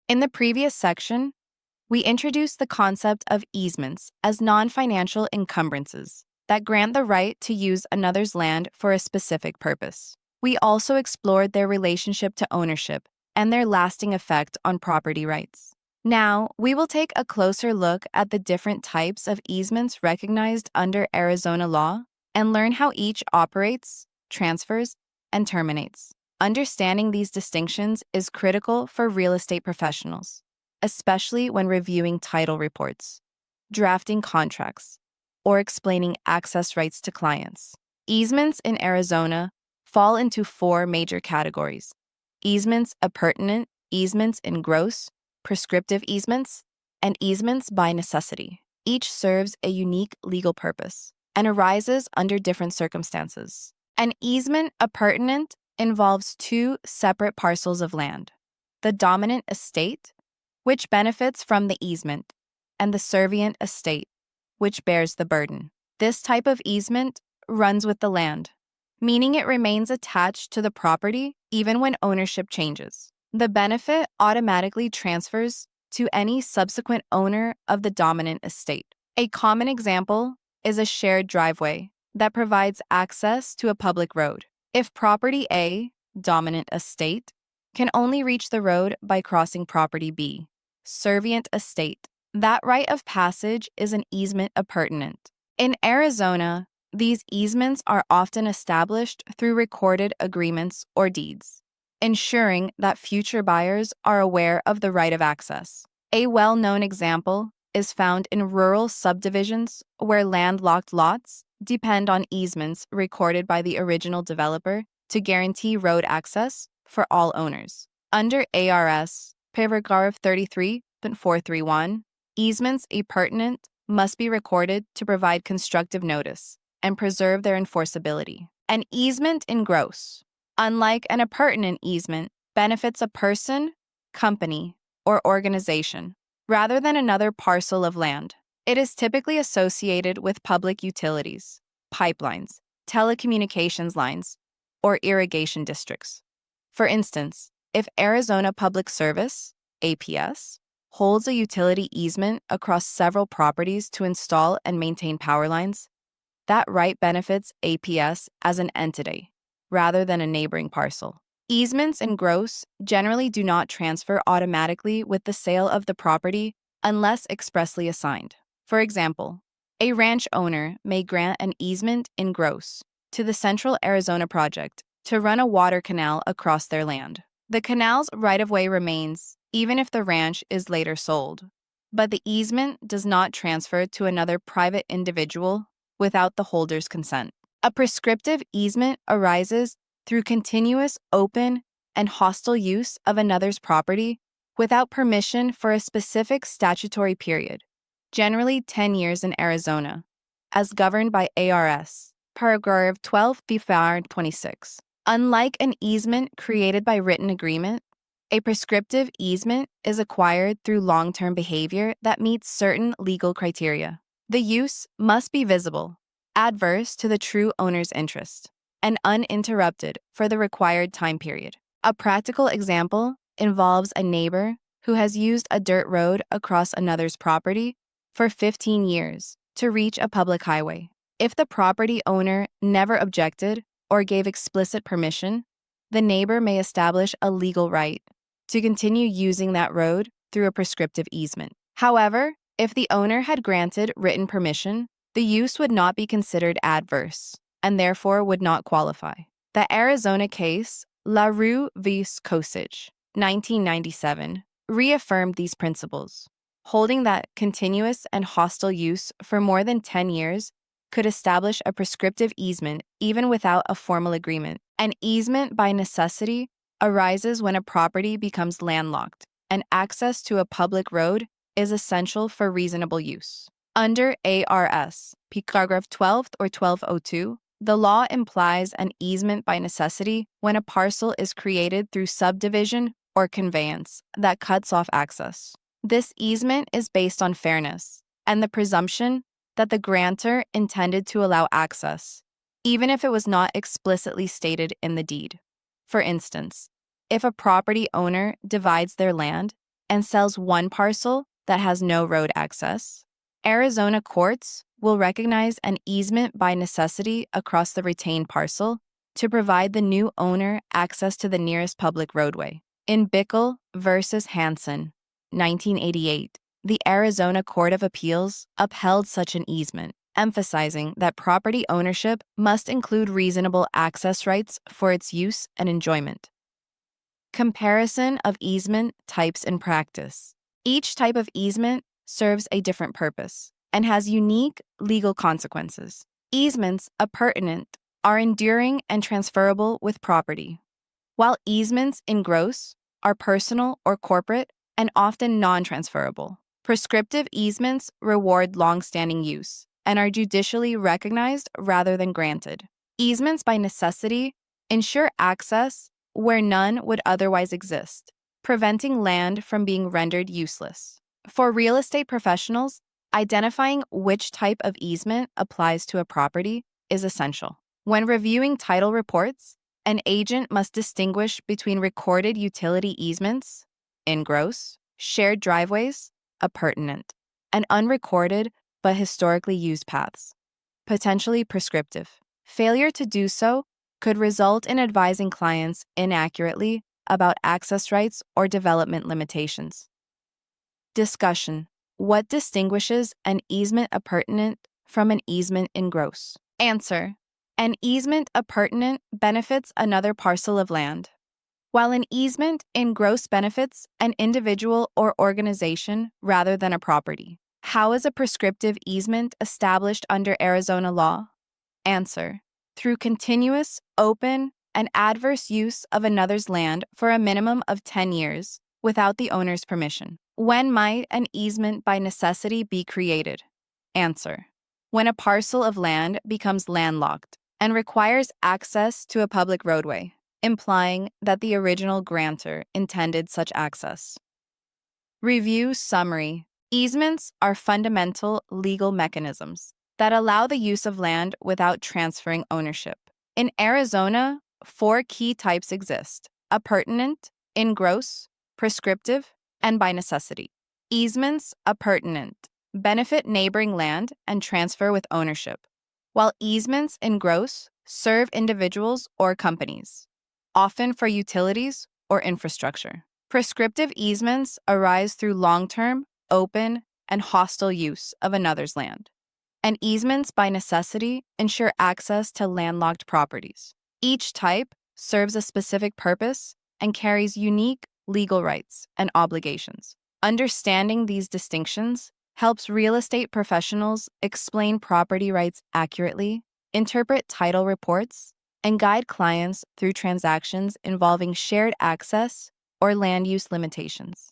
In the previous section, we introduced the concept of easements as non-financial encumbrances that grant the right to use another's land for a specific purpose. We also explored their relationship to ownership and their lasting effect on property rights. Now, we will take a closer look at the different types of easements recognized under Arizona law and learn how each operates, transfers, and terminates. Understanding these distinctions is critical for real estate professionals, especially when reviewing title reports, drafting contracts, or explaining access rights to clients. Easements in Arizona fall into four major categories: easements appurtenant, easements in gross, prescriptive easements, and easements by necessity. Each serves a unique legal purpose and arises under different circumstances. An easement appurtenant involves two separate parcels of land: the dominant estate, which benefits from the easement, and the servient estate, which bears the burden. This type of easement runs with the land, meaning it remains attached to the property even when ownership changes. The benefit automatically transfers to any subsequent owner of the dominant estate. A common example is a shared driveway that provides access to a public road. If property A, dominant estate, can only reach the road by crossing property B, servient estate, that right of passage is an easement appurtenant. In Arizona, these easements are often established through recorded agreements or deeds, ensuring that future buyers are aware of the right of access. A well-known example is found in rural subdivisions where landlocked lots depend on easements recorded by the original developer to guarantee road access for all owners. Under ARS, paragraph 33.431, easements appurtenant must be recorded to provide constructive notice and preserve their enforceability. An easement in gross, unlike an appurtenant easement, benefits a person, company, or organization rather than another parcel of land. It is typically associated with public utilities, pipelines, telecommunications lines, or irrigation districts. For instance, if Arizona Public Service, APS, holds a utility easement across several properties to install and maintain power lines, that right benefits APS as an entity rather than a neighboring parcel. Easements in gross generally do not transfer automatically with the sale of the property unless expressly assigned. For example, a ranch owner may grant an easement in gross to the Central Arizona Project to run a water canal across their land. The canal's right-of-way remains even if the ranch is later sold, but the easement does not transfer to another private individual without the holder's consent. A prescriptive easement arises through continuous, open, and hostile use of another's property without permission for a specific statutory period, generally 10 years in Arizona, as governed by ARS, paragraph 12(26). Unlike an easement created by written agreement, a prescriptive easement is acquired through long-term behavior that meets certain legal criteria. The use must be visible, adverse to the true owner's interest, and uninterrupted for the required time period. A practical example involves a neighbor who has used a dirt road across another's property for 15 years to reach a public highway. If the property owner never objected or gave explicit permission, the neighbor may establish a legal right to continue using that road through a prescriptive easement. However, if the owner had granted written permission, the use would not be considered adverse and therefore would not qualify. The Arizona case, LaRue v. Kosich, 1997, reaffirmed these principles, holding that continuous and hostile use for more than 10 years could establish a prescriptive easement even without a formal agreement. An easement by necessity arises when a property becomes landlocked and access to a public road is essential for reasonable use. Under ARS, paragraph 12 or 1202, the law implies an easement by necessity when a parcel is created through subdivision or conveyance that cuts off access. This easement is based on fairness and the presumption that the grantor intended to allow access, even if it was not explicitly stated in the deed. For instance, if a property owner divides their land and sells one parcel that has no road access, Arizona courts will recognize an easement by necessity across the retained parcel to provide the new owner access to the nearest public roadway. In Bickle versus Hansen, 1988, the Arizona Court of Appeals upheld such an easement, emphasizing that property ownership must include reasonable access rights for its use and enjoyment. Comparison of easement types in practice. Each type of easement serves a different purpose and has unique legal consequences. Easements appurtenant are enduring and transferable with property, while easements in gross are personal or corporate and often non-transferable. Prescriptive easements reward long-standing use and are judicially recognized rather than granted. Easements by necessity ensure access where none would otherwise exist, preventing land from being rendered useless. For real estate professionals, identifying which type of easement applies to a property is essential. When reviewing title reports, an agent must distinguish between recorded utility easements, in gross, shared driveways, appurtenant, and unrecorded but historically used paths, potentially prescriptive. Failure to do so could result in advising clients inaccurately about access rights or development limitations. Discussion. What distinguishes an easement appurtenant from an easement in gross? Answer. An easement appurtenant benefits another parcel of land, while an easement in gross benefits an individual or organization rather than a property. How is a prescriptive easement established under Arizona law? Answer. Through continuous, open, and adverse use of another's land for a minimum of 10 years without the owner's permission. When might an easement by necessity be created? Answer. When a parcel of land becomes landlocked and requires access to a public roadway, implying that the original grantor intended such access. Review summary. Easements are fundamental legal mechanisms that allow the use of land without transferring ownership. In Arizona, 4 key types exist: appurtenant, in gross, prescriptive, and by necessity. Easements appurtenant benefit neighboring land and transfer with ownership, while easements in gross serve individuals or companies, often for utilities or infrastructure. Prescriptive easements arise through long-term, open, and hostile use of another's land, and easements by necessity ensure access to landlocked properties. Each type serves a specific purpose and carries unique legal rights and obligations. Understanding these distinctions helps real estate professionals explain property rights accurately, interpret title reports, and guide clients through transactions involving shared access or land use limitations.